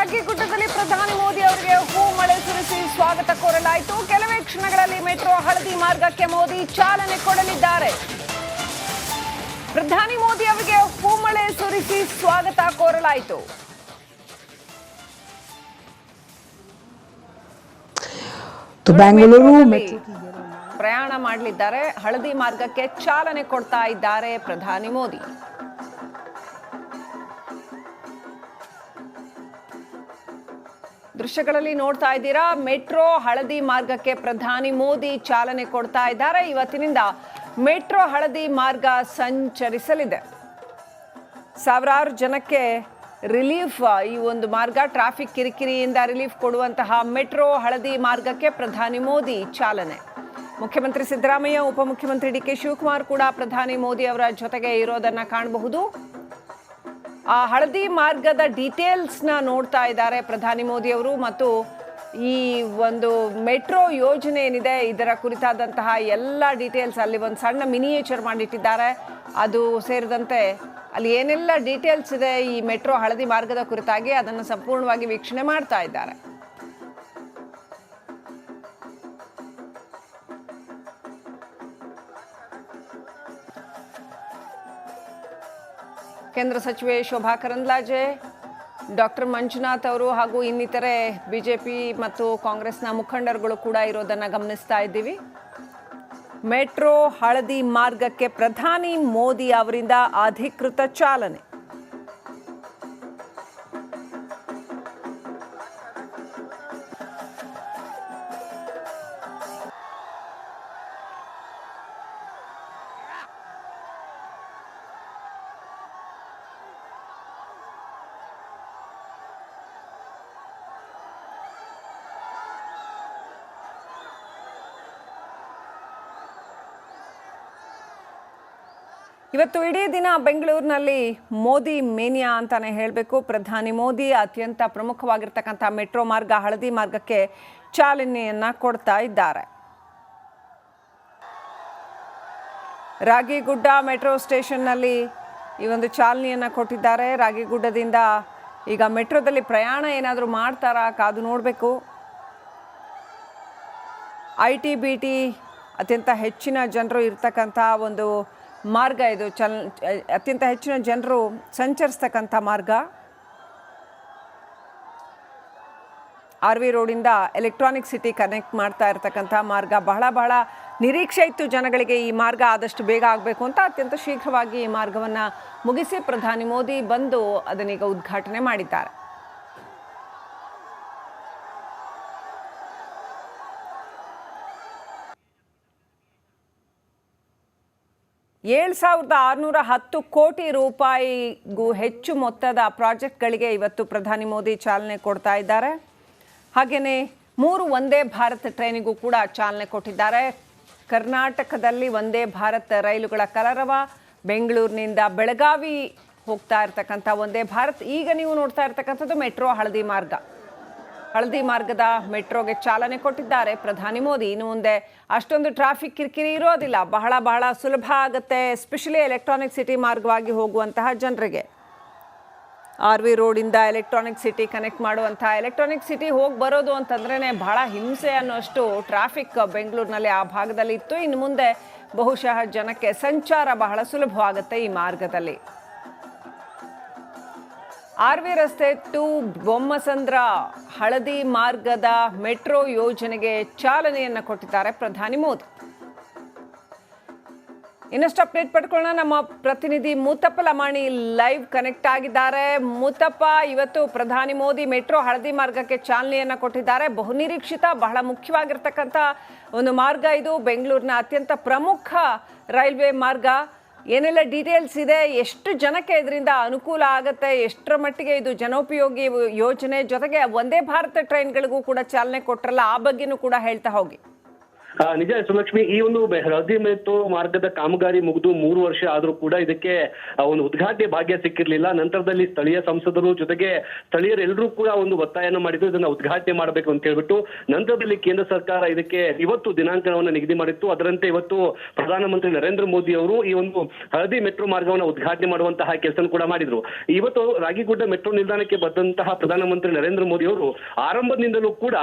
ರಾಗಿಗುಡ್ಡದಲ್ಲಿ ಪ್ರಧಾನಿ ಮೋದಿ ಅವರಿಗೆ ಹೂ ಮಳೆ ಸುರಿಸಿ ಸ್ವಾಗತ ಕೋರಲಾಯಿತು. ಕೆಲವೇ ಕ್ಷಣಗಳಲ್ಲಿ ಮೆಟ್ರೋ ಹಳದಿ ಮಾರ್ಗಕ್ಕೆ ಮೋದಿ ಚಾಲನೆ ಕೊಡಲಿದ್ದಾರೆ. ಪ್ರಧಾನಿ ಮೋದಿ ಅವರಿಗೆ ಹೂ ಮಳೆ ಸುರಿಸಿ ಸ್ವಾಗತ ಕೋರಲಾಯಿತು. ಬೆಂಗಳೂರು ಪ್ರಯಾಣ ಮಾಡಲಿದ್ದಾರೆ. ಹಳದಿ ಮಾರ್ಗಕ್ಕೆ ಚಾಲನೆ ಕೊಡ್ತಾ ಇದ್ದಾರೆ ಪ್ರಧಾನಿ ಮೋದಿ. ದೃಶ್ಯಗಳಲ್ಲಿ ನೋಡ್ತಾ ಇದ್ದೀರಾ, ಮೆಟ್ರೋ ಹಳದಿ ಮಾರ್ಗಕ್ಕೆ ಪ್ರಧಾನಿ ಮೋದಿ ಚಾಲನೆ ಕೊಡ್ತಾ ಇದ್ದಾರೆ. ಇವತ್ತಿನಿಂದ ಮೆಟ್ರೋ ಹಳದಿ ಮಾರ್ಗ ಸಂಚರಿಸಲಿದೆ. ಸಾವಿರಾರು ಜನಕ್ಕೆ ರಿಲೀಫ್ ಈ ಒಂದು ಮಾರ್ಗ. ಟ್ರಾಫಿಕ್ ಕಿರಿಕಿರಿಯಿಂದ ರಿಲೀಫ್ ಕೊಡುವಂತಹ ಮೆಟ್ರೋ ಹಳದಿ ಮಾರ್ಗಕ್ಕೆ ಪ್ರಧಾನಿ ಮೋದಿ ಚಾಲನೆ. ಮುಖ್ಯಮಂತ್ರಿ ಸಿದ್ದರಾಮಯ್ಯ, ಉಪಮುಖ್ಯಮಂತ್ರಿ ಡಿ.ಕೆ. ಶಿವಕುಮಾರ್ ಕೂಡ ಪ್ರಧಾನಿ ಮೋದಿ ಅವರ ಜೊತೆಗೆ ಇರೋದನ್ನ ಕಾಣಬಹುದು. ಆ ಹಳದಿ ಮಾರ್ಗದ ಡೀಟೇಲ್ಸ್ನ ನೋಡ್ತಾ ಇದ್ದಾರೆ ಪ್ರಧಾನಿ ಮೋದಿ ಅವರು. ಮತ್ತು ಈ ಒಂದು ಮೆಟ್ರೋ ಯೋಜನೆ ಏನಿದೆ ಇದರ ಕುರಿತಾದಂತಹ ಎಲ್ಲ ಡೀಟೇಲ್ಸ್ ಅಲ್ಲಿ ಒಂದು ಸಣ್ಣ ಮಿನಿಯೇಚರ್ ಮಾಡಿಟ್ಟಿದ್ದಾರೆ. ಅದು ಸೇರಿದಂತೆ ಅಲ್ಲಿ ಏನೆಲ್ಲ ಡೀಟೇಲ್ಸ್ ಇದೆ ಈ ಮೆಟ್ರೋ ಹಳದಿ ಮಾರ್ಗದ ಕುರಿತಾಗಿ ಅದನ್ನು ಸಂಪೂರ್ಣವಾಗಿ ವೀಕ್ಷಣೆ ಮಾಡ್ತಾ ಇದ್ದಾರೆ. ಕೇಂದ್ರ ಸಚಿವೆ ಶೋಭಾ ಕರಂದ್ಲಾಜೆ, ಡಾಕ್ಟರ್ ಮಂಜುನಾಥ್ ಅವರು ಹಾಗೂ ಇನ್ನಿತರೆ ಬಿಜೆಪಿ ಮತ್ತು ಕಾಂಗ್ರೆಸ್ನ ಮುಖಂಡರುಗಳು ಕೂಡ ಇರೋದನ್ನು ಗಮನಿಸ್ತಾ ಇದ್ದೀವಿ. ಮೆಟ್ರೋ ಹಳದಿ ಮಾರ್ಗಕ್ಕೆ ಪ್ರಧಾನಿ ಮೋದಿ ಅವರಿಂದ ಅಧಿಕೃತ ಚಾಲನೆ. ಇವತ್ತು ಇಡೀ ದಿನ ಬೆಂಗಳೂರಿನಲ್ಲಿ ಮೋದಿ ಮೇನಿಯಾ ಅಂತಾನೆ ಹೇಳಬೇಕು. ಪ್ರಧಾನಿ ಮೋದಿ ಅತ್ಯಂತ ಪ್ರಮುಖವಾಗಿರ್ತಕ್ಕಂಥ ಮೆಟ್ರೋ ಮಾರ್ಗ ಹಳದಿ ಮಾರ್ಗಕ್ಕೆ ಚಾಲನೆಯನ್ನ ಕೊಡ್ತಾ ಇದ್ದಾರೆ. ರಾಗಿಗುಡ್ಡ ಮೆಟ್ರೋ ಸ್ಟೇಷನ್ನಲ್ಲಿ ಈ ಒಂದು ಚಾಲನೆಯನ್ನು ಕೊಟ್ಟಿದ್ದಾರೆ. ರಾಗಿಗುಡ್ಡದಿಂದ ಈಗ ಮೆಟ್ರೋದಲ್ಲಿ ಪ್ರಯಾಣ ಏನಾದರೂ ಮಾಡ್ತಾರಾ ಕಾದು ನೋಡಬೇಕು. ITBT ಅತ್ಯಂತ ಹೆಚ್ಚಿನ ಜನರು ಇರ್ತಕ್ಕಂಥ ಒಂದು ಮಾರ್ಗ ಇದು. ಅತ್ಯಂತ ಹೆಚ್ಚಿನ ಜನರು ಸಂಚರಿಸ್ತಕ್ಕಂಥ ಮಾರ್ಗ. RV ರೋಡಿಂದ ಎಲೆಕ್ಟ್ರಾನಿಕ್ ಸಿಟಿ ಕನೆಕ್ಟ್ ಮಾಡ್ತಾ ಇರ್ತಕ್ಕಂಥ ಮಾರ್ಗ. ಬಹಳ ನಿರೀಕ್ಷೆ ಇತ್ತು ಜನಗಳಿಗೆ ಈ ಮಾರ್ಗ ಆದಷ್ಟು ಬೇಗ ಆಗಬೇಕು ಅಂತ. ಅತ್ಯಂತ ಶೀಘ್ರವಾಗಿ ಈ ಮಾರ್ಗವನ್ನು ಮುಗಿಸಿ ಪ್ರಧಾನಿ ಮೋದಿ ಬಂದು ಅದನ್ನೀಗ ಉದ್ಘಾಟನೆ ಮಾಡಿದ್ದಾರೆ. $7,610 ಕೋಟಿ ರೂಪಾಯಿಗೂ ಹೆಚ್ಚು ಮೊತ್ತದ ಪ್ರಾಜೆಕ್ಟ್ಗಳಿಗೆ ಇವತ್ತು ಪ್ರಧಾನಿ ಮೋದಿ ಚಾಲನೆ ಕೊಡ್ತಾ ಇದ್ದಾರೆ. ಹಾಗೆಯೇ 3 ವಂದೇ ಭಾರತ್ ಟ್ರೈನಿಗೂ ಕೂಡ ಚಾಲನೆ ಕೊಟ್ಟಿದ್ದಾರೆ. ಕರ್ನಾಟಕದಲ್ಲಿ ವಂದೇ ಭಾರತ್ ರೈಲುಗಳ ಕಲರವ. ಬೆಂಗಳೂರಿನಿಂದ ಬೆಳಗಾವಿ ಹೋಗ್ತಾ ಇರ್ತಕ್ಕಂಥ ವಂದೇ ಭಾರತ್. ಈಗ ನೀವು ನೋಡ್ತಾ ಇರ್ತಕ್ಕಂಥದ್ದು ಮೆಟ್ರೋ ಹಳದಿ ಮಾರ್ಗ. ಹಳದಿ ಮಾರ್ಗದ ಮೆಟ್ರೋಗೆ ಚಾಲನೆ ಕೊಟ್ಟಿದ್ದಾರೆ ಪ್ರಧಾನಿ ಮೋದಿ. ಇನ್ನು ಮುಂದೆ ಅಷ್ಟೊಂದು ಟ್ರಾಫಿಕ್ ಕಿರಿಕಿರಿ ಇರೋದಿಲ್ಲ. ಬಹಳ ಸುಲಭ ಆಗುತ್ತೆ, ಎಸ್ಪೆಷಲಿ ಎಲೆಕ್ಟ್ರಾನಿಕ್ ಸಿಟಿ ಮಾರ್ಗವಾಗಿ ಹೋಗುವಂತಹ ಜನರಿಗೆ. RV ರೋಡಿಂದ ಎಲೆಕ್ಟ್ರಾನಿಕ್ ಸಿಟಿ ಕನೆಕ್ಟ್ ಮಾಡುವಂತಹ, ಎಲೆಕ್ಟ್ರಾನಿಕ್ ಸಿಟಿ ಹೋಗಿ ಬರೋದು ಅಂತಂದ್ರೇ ಬಹಳ ಹಿಂಸೆ ಅನ್ನೋಷ್ಟು ಟ್ರಾಫಿಕ್ ಬೆಂಗಳೂರಿನಲ್ಲಿ ಆ ಭಾಗದಲ್ಲಿ ಇತ್ತು. ಇನ್ನು ಮುಂದೆ ಬಹುಶಃ ಜನಕ್ಕೆ ಸಂಚಾರ ಬಹಳ ಸುಲಭವಾಗುತ್ತೆ ಈ ಮಾರ್ಗದಲ್ಲಿ. RV ರಸ್ತೆ ಟು ಬೊಮ್ಮಸಂದ್ರ ಹಳದಿ ಮಾರ್ಗದ ಮೆಟ್ರೋ ಯೋಜನೆಗೆ ಚಾಲನೆಯನ್ನು ಕೊಟ್ಟಿದ್ದಾರೆ ಪ್ರಧಾನಿ ಮೋದಿ. ಇನ್ನಷ್ಟು ಅಪ್ಡೇಟ್ ಪಡ್ಕೊಳ್ಳೋಣ. ನಮ್ಮ ಪ್ರತಿನಿಧಿ ಮುತ್ತಪ್ಪ ಲಮಾಣಿ ಲೈವ್ ಕನೆಕ್ಟ್ ಆಗಿದ್ದಾರೆ. ಮುತ್ತಪ್ಪ, ಇವತ್ತು ಪ್ರಧಾನಿ ಮೋದಿ ಮೆಟ್ರೋ ಹಳದಿ ಮಾರ್ಗಕ್ಕೆ ಚಾಲನೆಯನ್ನು ಕೊಟ್ಟಿದ್ದಾರೆ. ಬಹುನಿರೀಕ್ಷಿತ, ಬಹಳ ಮುಖ್ಯವಾಗಿರ್ತಕ್ಕಂಥ ಒಂದು ಮಾರ್ಗ ಇದು. ಬೆಂಗಳೂರಿನ ಅತ್ಯಂತ ಪ್ರಮುಖ ರೈಲ್ವೆ ಮಾರ್ಗ. ಏನೆಲ್ಲ ಡೀಟೇಲ್ಸ್ ಇದೆ, ಎಷ್ಟು ಜನಕ್ಕೆ ಇದರಿಂದ ಅನುಕೂಲ ಆಗುತ್ತೆ, ಎಷ್ಟರ ಮಟ್ಟಿಗೆ ಇದು ಜನೋಪಯೋಗಿ ಯೋಜನೆ, ಜೊತೆಗೆ ವಂದೇ ಭಾರತ ಟ್ರೈನ್ಗಳಿಗೂ ಕೂಡ ಚಾಲನೆ ಕೊಟ್ಟರಲ್ಲ, ಆ ಬಗ್ಗೆನೂ ಕೂಡ ಹೇಳ್ತಾ ಹೋಗಿ. ನಿಜ ಸುಲಕ್ಷ್ಮಿ, ಈ ಒಂದು ಹಳದಿ ಮೆಟ್ರೋ ಮಾರ್ಗದ ಕಾಮಗಾರಿ ಮುಗಿದು 3 ವರ್ಷ ಆದ್ರೂ ಕೂಡ ಇದಕ್ಕೆ ಒಂದು ಉದ್ಘಾಟನೆ ಭಾಗ್ಯ ಸಿಕ್ಕಿರ್ಲಿಲ್ಲ. ನಂತರದಲ್ಲಿ ಸ್ಥಳೀಯ ಸಂಸದರು ಜೊತೆಗೆ ಸ್ಥಳೀಯರೆಲ್ಲರೂ ಕೂಡ ಒಂದು ಒತ್ತಾಯನ ಮಾಡಿದ್ರು, ಇದನ್ನ ಉದ್ಘಾಟನೆ ಮಾಡಬೇಕು ಅಂತ ಹೇಳ್ಬಿಟ್ಟು. ನಂತರದಲ್ಲಿ ಕೇಂದ್ರ ಸರ್ಕಾರ ಇದಕ್ಕೆ ಇವತ್ತು ದಿನಾಂಕವನ್ನು ನಿಗದಿ ಮಾಡಿತ್ತು. ಅದರಂತೆ ಇವತ್ತು ಪ್ರಧಾನಮಂತ್ರಿ ನರೇಂದ್ರ ಮೋದಿ ಅವರು ಈ ಒಂದು ಹಳದಿ ಮೆಟ್ರೋ ಮಾರ್ಗವನ್ನು ಉದ್ಘಾಟನೆ ಮಾಡುವಂತಹ ಕೆಲಸ ಕೂಡ ಮಾಡಿದ್ರು. ಇವತ್ತು ರಾಗಿಗುಡ್ಡ ಮೆಟ್ರೋ ನಿಲ್ದಾಣಕ್ಕೆ ಬಂದಂತಹ ಪ್ರಧಾನಮಂತ್ರಿ ನರೇಂದ್ರ ಮೋದಿ ಅವರು ಆರಂಭದಿಂದಲೂ ಕೂಡ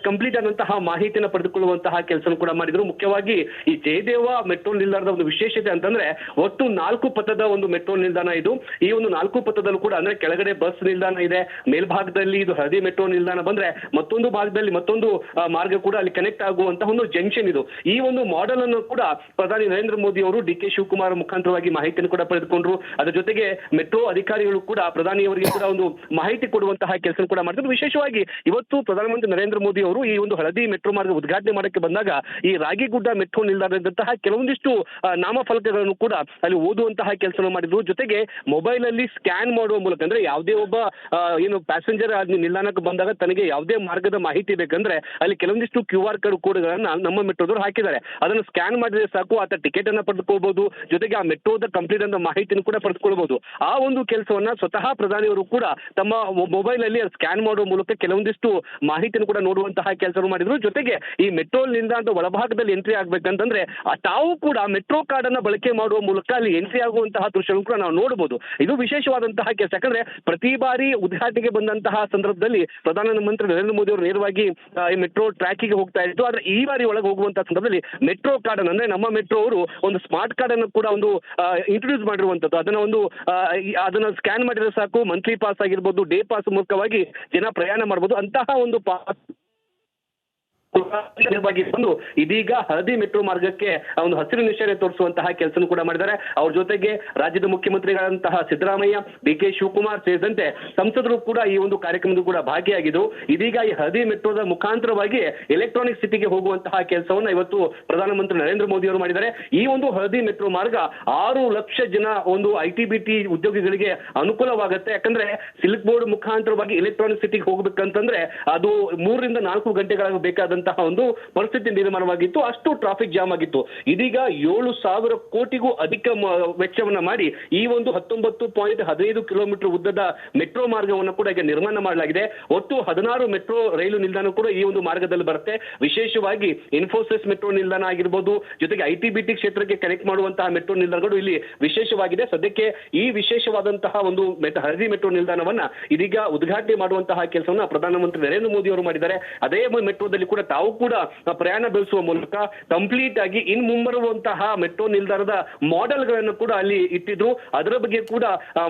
ಕಂಪ್ಲೀಟ್ ಆದಂತಹ ಮಾಹಿತಿಯನ್ನು ಪಡೆದುಕೊಳ್ಳುವಂತಹ ಕೆಲಸ ಕೂಡ ಮಾಡಿದ್ರು. ಮುಖ್ಯವಾಗಿ ಈ ಜಯದೇವ ಮೆಟ್ರೋ ನಿಲ್ದಾಣದ ಒಂದು ವಿಶೇಷತೆ ಅಂತಂದ್ರೆ ಒಟ್ಟು 4 ಪಥದ ಒಂದು ಮೆಟ್ರೋ ನಿಲ್ದಾಣ ಇದು. ಈ ಒಂದು 4 ಪಥದಲ್ಲೂ ಕೂಡ ಅಂದ್ರೆ ಕೆಳಗಡೆ ಬಸ್ ನಿಲ್ದಾಣ ಇದೆ, ಮೇಲ್ಭಾಗದಲ್ಲಿ ಇದು ಹಳದಿ ಮೆಟ್ರೋ ನಿಲ್ದಾಣ ಬಂದ್ರೆ ಮತ್ತೊಂದು ಭಾಗದಲ್ಲಿ ಮತ್ತೊಂದು ಮಾರ್ಗ ಕೂಡ ಅಲ್ಲಿ ಕನೆಕ್ಟ್ ಆಗುವಂತಹ ಒಂದು ಜಂಕ್ಷನ್ ಇದು. ಈ ಒಂದು ಮಾಡೆಲ್ ಅನ್ನು ಕೂಡ ಪ್ರಧಾನಿ ನರೇಂದ್ರ ಮೋದಿ ಅವರು ಡಿ ಕೆ ಶಿವಕುಮಾರ್ ಮುಖಾಂತರವಾಗಿ ಮಾಹಿತಿಯನ್ನು ಕೂಡ ಪಡೆದುಕೊಂಡ್ರು. ಅದರ ಜೊತೆಗೆ ಮೆಟ್ರೋ ಅಧಿಕಾರಿಗಳು ಕೂಡ ಪ್ರಧಾನಿಯವರಿಗೆ ಕೂಡ ಒಂದು ಮಾಹಿತಿ ಕೊಡುವಂತಹ ಕೆಲಸ ಕೂಡ ಮಾಡಿದ್ರು. ವಿಶೇಷವಾಗಿ ಇವತ್ತು ಪ್ರಧಾನಮಂತ್ರಿ ನರೇಂದ್ರ ಮೋದಿ ಅವರು ಈ ಒಂದು ಹಳದಿ ಮೆಟ್ರೋ ಮಾರ್ಗ ಉದ್ಘಾಟನೆ ಮಾಡಕ್ಕೆ ಬಂದಾಗ ಈ ರಾಗಿಗುಡ್ಡ ಮೆಟ್ರೋ ನಿಲ್ದಾಣದಂತಹ ಕೆಲವೊಂದಿಷ್ಟು ನಾಮಫಲಕಗಳನ್ನು ಕೂಡ ಅಲ್ಲಿ ಓದುವಂತಹ ಕೆಲಸ ಮಾಡಿದ್ರು. ಜೊತೆಗೆ ಮೊಬೈಲ್ ಅಲ್ಲಿ ಸ್ಕ್ಯಾನ್ ಮಾಡುವ ಮೂಲಕ ಅಂದ್ರೆ ಯಾವುದೇ ಒಬ್ಬ ಏನು ಪ್ಯಾಸೆಂಜರ್ ನಿಲ್ದಾಣಕ್ಕೆ ಬಂದಾಗ ತನಗೆ ಯಾವುದೇ ಮಾರ್ಗದ ಮಾಹಿತಿ ಬೇಕಂದ್ರೆ ಅಲ್ಲಿ ಕೆಲವೊಂದಿಷ್ಟು QR ಕೋಡ್ಗಳನ್ನ ನಮ್ಮ ಮೆಟ್ರೋದವರು ಹಾಕಿದ್ದಾರೆ. ಅದನ್ನು ಸ್ಕ್ಯಾನ್ ಮಾಡಿದ್ರೆ ಸಾಕು, ಆತ ಟಿಕೆಟ್ ಅನ್ನ ಪಡೆದುಕೊಳ್ಬಹುದು. ಜೊತೆಗೆ ಆ ಮೆಟ್ರೋದ ಕಂಪ್ಲೀಟ್ ಅಂತ ಮಾಹಿತಿಯನ್ನು ಕೂಡ ಪಡೆದುಕೊಳ್ಬಹುದು. ಆ ಒಂದು ಕೆಲಸವನ್ನ ಸ್ವತಃ ಪ್ರಧಾನಿಯವರು ಕೂಡ ತಮ್ಮ ಮೊಬೈಲ್ ಅಲ್ಲಿ ಸ್ಕ್ಯಾನ್ ಮಾಡುವ ಮೂಲಕ ಕೆಲವೊಂದಿಷ್ಟು ಮಾಹಿತಿಯನ್ನು ಕೂಡ ನೋಡುವಂತಹ ಕೆಲಸ ಮಾಡಿದ್ರು. ಜೊತೆಗೆ ಈ ಮೆಟ್ರೋ ನಿಲ್ದಾಣದ ಒಳಭಾಗದಲ್ಲಿ ಎಂಟ್ರಿ ಆಗ್ಬೇಕಂತಂದ್ರೆ ತಾವು ಕೂಡ ಮೆಟ್ರೋ ಕಾರ್ಡ್ ಅನ್ನ ಬಳಕೆ ಮಾಡುವ ಮೂಲಕ ಅಲ್ಲಿ ಎಂಟ್ರಿ ಆಗುವಂತಹ ದೃಶ್ಯವನ್ನು ಕೂಡ ನಾವು ನೋಡಬಹುದು. ಇದು ವಿಶೇಷವಾದಂತಹ ಕೆಲಸ. ಯಾಕಂದ್ರೆ ಪ್ರತಿ ಬಾರಿ ಉದ್ಘಾಟನೆಗೆ ಬಂದಂತಹ ಸಂದರ್ಭದಲ್ಲಿ ಪ್ರಧಾನಮಂತ್ರಿ ನರೇಂದ್ರ ಮೋದಿ ಅವರು ನೇರವಾಗಿ ಈ ಮೆಟ್ರೋ ಟ್ರ್ಯಾಕಿಗೆ ಹೋಗ್ತಾ ಇತ್ತು. ಆದ್ರೆ ಈ ಬಾರಿ ಒಳಗೆ ಹೋಗುವಂತಹ ಸಂದರ್ಭದಲ್ಲಿ ಮೆಟ್ರೋ ಕಾರ್ಡ್ ಅಂದ್ರೆ ನಮ್ಮ ಮೆಟ್ರೋ ಅವರು ಒಂದು ಸ್ಮಾರ್ಟ್ ಕಾರ್ಡ್ ಅನ್ನು ಕೂಡ ಒಂದು ಇಂಟ್ರೊಡ್ಯೂಸ್ ಮಾಡಿರುವಂತದ್ದು. ಅದನ್ನ ಸ್ಕ್ಯಾನ್ ಮಾಡಿದ್ರೆ ಸಾಕು, ಮಂತ್ಲಿ ಪಾಸ್ ಆಗಿರ್ಬೋದು, ಡೇ ಪಾಸ್ ಮೂಲಕವಾಗಿ ಜನ ಪ್ರಯಾಣ ಮಾಡಬಹುದು. ಅಂತಹ ಒಂದು ಪಾಸ್ ಬಂದು ಇದೀಗ ಹಳದಿ ಮೆಟ್ರೋ ಮಾರ್ಗಕ್ಕೆ ಒಂದು ಹಸಿರು ನಿಶಾನೆ ತೋರಿಸುವಂತಹ ಕೆಲಸ ಕೂಡ ಮಾಡಿದ್ದಾರೆ. ಅವ್ರ ಜೊತೆಗೆ ರಾಜ್ಯದ ಮುಖ್ಯಮಂತ್ರಿಗಳಂತಹ ಸಿದ್ದರಾಮಯ್ಯ, ಡಿ ಕೆ ಶಿವಕುಮಾರ್ ಸೇರಿದಂತೆ ಸಂಸದರು ಕೂಡ ಈ ಒಂದು ಕಾರ್ಯಕ್ರಮದ ಕೂಡ ಭಾಗಿಯಾಗಿದ್ದು, ಇದೀಗ ಈ ಹಳದಿ ಮೆಟ್ರೋದ ಮುಖಾಂತರವಾಗಿ ಎಲೆಕ್ಟ್ರಾನಿಕ್ ಸಿಟಿಗೆ ಹೋಗುವಂತಹ ಕೆಲಸವನ್ನ ಇವತ್ತು ಪ್ರಧಾನಮಂತ್ರಿ ನರೇಂದ್ರ ಮೋದಿ ಅವರು ಮಾಡಿದ್ದಾರೆ. ಈ ಒಂದು ಹಳದಿ ಮೆಟ್ರೋ ಮಾರ್ಗ 6 ಲಕ್ಷ ಜನ ಒಂದು IT-BT ಉದ್ಯೋಗಿಗಳಿಗೆ ಅನುಕೂಲವಾಗುತ್ತೆ. ಯಾಕಂದ್ರೆ ಸಿಲ್ಕ್ ಬೋರ್ಡ್ ಮುಖಾಂತರವಾಗಿ ಎಲೆಕ್ಟ್ರಾನಿಕ್ ಸಿಟಿಗೆ ಹೋಗ್ಬೇಕಂತಂದ್ರೆ ಅದು 3 ರಿಂದ 4 ಗಂಟೆಗಳ ಬೇಕಾದಂತಹ ಒಂದು ಪರಿಸ್ಥಿತಿ ನಿರ್ಮಾಣವಾಗಿತ್ತು. ಅಷ್ಟು ಟ್ರಾಫಿಕ್ ಜಾಮ್ ಆಗಿತ್ತು. ಇದೀಗ 7,000 ಕೋಟಿಗೂ ಅಧಿಕ ವೆಚ್ಚವನ್ನ ಮಾಡಿ ಈ ಒಂದು 19.15 ಕಿಲೋಮೀಟರ್ ಉದ್ದದ ಮೆಟ್ರೋ ಮಾರ್ಗವನ್ನು ಕೂಡ ಈಗ ನಿರ್ಮಾಣ ಮಾಡಲಾಗಿದೆ. ಒಟ್ಟು 16 ಮೆಟ್ರೋ ರೈಲು ನಿಲ್ದಾಣ ಕೂಡ ಈ ಒಂದು ಮಾರ್ಗದಲ್ಲಿ ಬರುತ್ತೆ. ವಿಶೇಷವಾಗಿ ಇನ್ಫೋಸಿಸ್ ಮೆಟ್ರೋ ನಿಲ್ದಾಣ ಆಗಿರ್ಬೋದು, ಜೊತೆಗೆ IT-BT ಕ್ಷೇತ್ರಕ್ಕೆ ಕನೆಕ್ಟ್ ಮಾಡುವಂತಹ ಮೆಟ್ರೋ ನಿಲ್ದಾಣಗಳು ಇಲ್ಲಿ ವಿಶೇಷವಾಗಿದೆ. ಸದ್ಯಕ್ಕೆ ಈ ವಿಶೇಷವಾದಂತಹ ಒಂದು ಹಳದಿ ಮೆಟ್ರೋ ನಿಲ್ದಾಣವನ್ನ ಇದೀಗ ಉದ್ಘಾಟನೆ ಮಾಡುವಂತಹ ಕೆಲಸವನ್ನ ಪ್ರಧಾನಮಂತ್ರಿ ನರೇಂದ್ರ ಮೋದಿ ಅವರು ಮಾಡಿದ್ದಾರೆ. ಅದೇ ಮೆಟ್ರೋದಲ್ಲಿ ಕೂಡ ತಾವು ಕೂಡ ಪ್ರಯಾಣ ಬೆಳೆಸುವ ಮೂಲಕ ಕಂಪ್ಲೀಟ್ ಆಗಿ ಮುಂಬರುವಂತಹ ಮೆಟ್ರೋ ನಿಲ್ದಾಣದ ಮಾಡೆಲ್ ಗಳನ್ನು ಕೂಡ ಅಲ್ಲಿ ಇಟ್ಟಿದ್ರು. ಅದರ ಬಗ್ಗೆ ಕೂಡ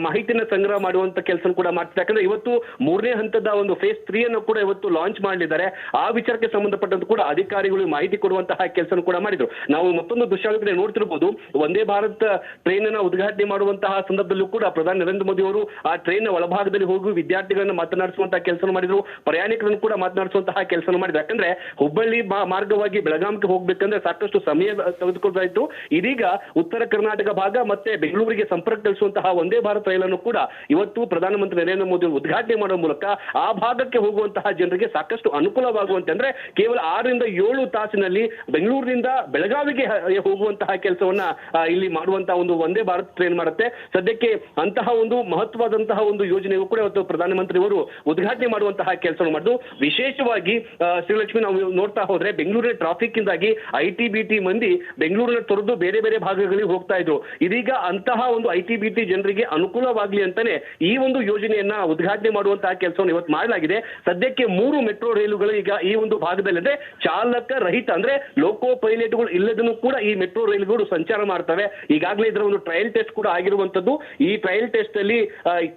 ಮಾಹಿತಿನ ಸಂಗ್ರಹ ಮಾಡುವಂತ ಕೆಲಸ ಕೂಡ ಮಾಡ್ತಾರೆ. ಯಾಕಂದ್ರೆ ಇವತ್ತು 3ನೇ ಹಂತದ ಒಂದು ಫೇಸ್ 3 ಅನ್ನು ಕೂಡ ಇವತ್ತು ಲಾಂಚ್ ಮಾಡಲಿದ್ದಾರೆ. ಆ ವಿಚಾರಕ್ಕೆ ಸಂಬಂಧಪಟ್ಟಂತೆ ಕೂಡ ಅಧಿಕಾರಿಗಳು ಮಾಹಿತಿ ಕೊಡುವಂತಹ ಕೆಲಸ ಕೂಡ ಮಾಡಿದ್ರು. ನಾವು ಮತ್ತೊಂದು ದೃಶ್ಯಾವಳಿ ನೋಡ್ತಿರಬಹುದು. ವಂದೇ ಭಾರತ್ ಟ್ರೈನ್ ಅನ್ನ ಉದ್ಘಾಟನೆ ಮಾಡುವಂತಹ ಸಂದರ್ಭದಲ್ಲೂ ಕೂಡ ಪ್ರಧಾನಿ ನರೇಂದ್ರ ಮೋದಿ ಅವರು ಆ ಟ್ರೈನ್ ನ ಒಳಭಾಗದಲ್ಲಿ ಹೋಗಿ ವಿದ್ಯಾರ್ಥಿಗಳನ್ನ ಮಾತನಾಡಿಸುವಂತಹ ಕೆಲಸ ಮಾಡಿದ್ರು. ಪ್ರಯಾಣಿಕರನ್ನು ಕೂಡ ಮಾತನಾಡಿಸುವಂತಹ ಕೆಲಸ ಮಾಡಿದ್ರು. ಯಾಕಂದ್ರೆ ಹುಬ್ಬಳ್ಳಿ ಮಾರ್ಗವಾಗಿ ಬೆಳಗಾಂಗೆ ಹೋಗ್ಬೇಕಂದ್ರೆ ಸಾಕಷ್ಟು ಸಮಯ ತೆಗೆದುಕೊಳ್ತಾ ಇತ್ತು. ಇದೀಗ ಉತ್ತರ ಕರ್ನಾಟಕ ಭಾಗ ಮತ್ತೆ ಬೆಂಗಳೂರಿಗೆ ಸಂಪರ್ಕ ಕಳಿಸುವಂತಹ ವಂದೇ ಭಾರತ್ ರೈಲನ್ನು ಕೂಡ ಇವತ್ತು ಪ್ರಧಾನಮಂತ್ರಿ ನರೇಂದ್ರ ಮೋದಿ ಉದ್ಘಾಟನೆ ಮಾಡುವ ಮೂಲಕ ಆ ಭಾಗಕ್ಕೆ ಹೋಗುವಂತಹ ಜನರಿಗೆ ಸಾಕಷ್ಟು ಅನುಕೂಲವಾಗುವಂತೆ ಅಂದ್ರೆ ಕೇವಲ 6 ರಿಂದ 7 ತಾಸಿನಲ್ಲಿ ಬೆಂಗಳೂರಿನಿಂದ ಬೆಳಗಾವಿಗೆ ಹೋಗುವಂತಹ ಕೆಲಸವನ್ನ ಇಲ್ಲಿ ಮಾಡುವಂತಹ ಒಂದು ವಂದೇ ಭಾರತ್ ಟ್ರೈನ್ ಮಾಡುತ್ತೆ. ಸದ್ಯಕ್ಕೆ ಅಂತಹ ಒಂದು ಮಹತ್ವದಂತಹ ಒಂದು ಯೋಜನೆಗೂ ಕೂಡ ಇವತ್ತು ಪ್ರಧಾನಮಂತ್ರಿ ಅವರು ಉದ್ಘಾಟನೆ ಮಾಡುವಂತಹ ಕೆಲಸ ಮಾಡಿದ್ದು. ವಿಶೇಷವಾಗಿ ಶ್ರೀಲಕ್ಷ್ಮಿ, ನಾವು ನೋಡ್ತಾ ಹೋದ್ರೆ ಬೆಂಗಳೂರಿನ ಟ್ರಾಫಿಕ್ ಇಂದಾಗಿ IT-BT ಮಂದಿ ಬೆಂಗಳೂರಿನ ತೊರೆದು ಬೇರೆ ಬೇರೆ ಭಾಗಗಳಿಗೆ ಹೋಗ್ತಾ ಇದ್ರು. ಇದೀಗ ಅಂತಹ ಒಂದು IT-BT ಜನರಿಗೆ ಅನುಕೂಲವಾಗ್ಲಿ ಅಂತಾನೆ ಈ ಒಂದು ಯೋಜನೆಯನ್ನ ಉದ್ಘಾಟನೆ ಮಾಡುವಂತಹ ಕೆಲಸವನ್ನು ಇವತ್ತು ಮಾಡಲಾಗಿದೆ. ಸದ್ಯಕ್ಕೆ 3 ಮೆಟ್ರೋ ರೈಲುಗಳು ಈಗ ಈ ಒಂದು ಭಾಗದಲ್ಲಿ ಅಂದ್ರೆ ಚಾಲಕ ರಹಿತ ಅಂದ್ರೆ ಲೋಕೋ ಪೈಲಟ್ಗಳು ಇಲ್ಲದನ್ನು ಕೂಡ ಈ ಮೆಟ್ರೋ ರೈಲುಗಳು ಸಂಚಾರ ಮಾಡ್ತವೆ. ಈಗಾಗಲೇ ಇದರ ಒಂದು ಟ್ರಯಲ್ ಟೆಸ್ಟ್ ಕೂಡ ಆಗಿರುವಂತದ್ದು. ಈ ಟ್ರಯಲ್ ಟೆಸ್ಟ್ ಅಲ್ಲಿ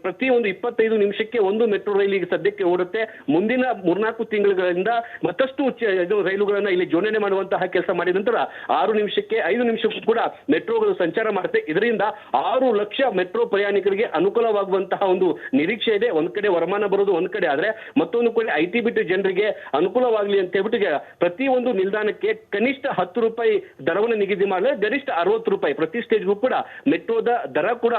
ಪ್ರತಿ ಒಂದು 25 ನಿಮಿಷಕ್ಕೆ ಒಂದು ಮೆಟ್ರೋ ರೈಲ್ ಈಗ ಸದ್ಯಕ್ಕೆ ಓಡುತ್ತೆ. ಮುಂದಿನ 3-4 ತಿಂಗಳುಗಳಿಂದ ಮತ್ತಷ್ಟು ರೈಲುಗಳನ್ನ ಇಲ್ಲಿ ಜೋಡಣೆ ಮಾಡುವಂತಹ ಕೆಲಸ ಮಾಡಿದ ನಂತರ 6 ನಿಮಿಷಕ್ಕೆ 5 ನಿಮಿಷಕ್ಕೂ ಕೂಡ ಮೆಟ್ರೋಗಳು ಸಂಚಾರ ಮಾಡುತ್ತೆ. ಇದರಿಂದ 6 ಲಕ್ಷ ಮೆಟ್ರೋ ಪ್ರಯಾಣಿಕರಿಗೆ ಅನುಕೂಲವಾಗುವಂತಹ ಒಂದು ನಿರೀಕ್ಷೆ ಇದೆ. ಒಂದ್ ಕಡೆ ವರಮಾನ ಬರೋದು ಒಂದ್ ಕಡೆ ಆದ್ರೆ ಮತ್ತೊಂದು ಕಡೆ IT-BT ಜನರಿಗೆ ಅನುಕೂಲವಾಗಲಿ ಅಂತ ಹೇಳ್ಬಿಟ್ಟು ಪ್ರತಿ ಒಂದು ನಿಲ್ದಾಣಕ್ಕೆ ಕನಿಷ್ಠ 10 ರೂಪಾಯಿ ದರವನ್ನು ನಿಗದಿ ಮಾಡಲು ಗರಿಷ್ಠ 60 ರೂಪಾಯಿ ಪ್ರತಿ ಸ್ಟೇಜ್ಗೂ ಕೂಡ ಮೆಟ್ರೋದ ದರ ಕೂಡ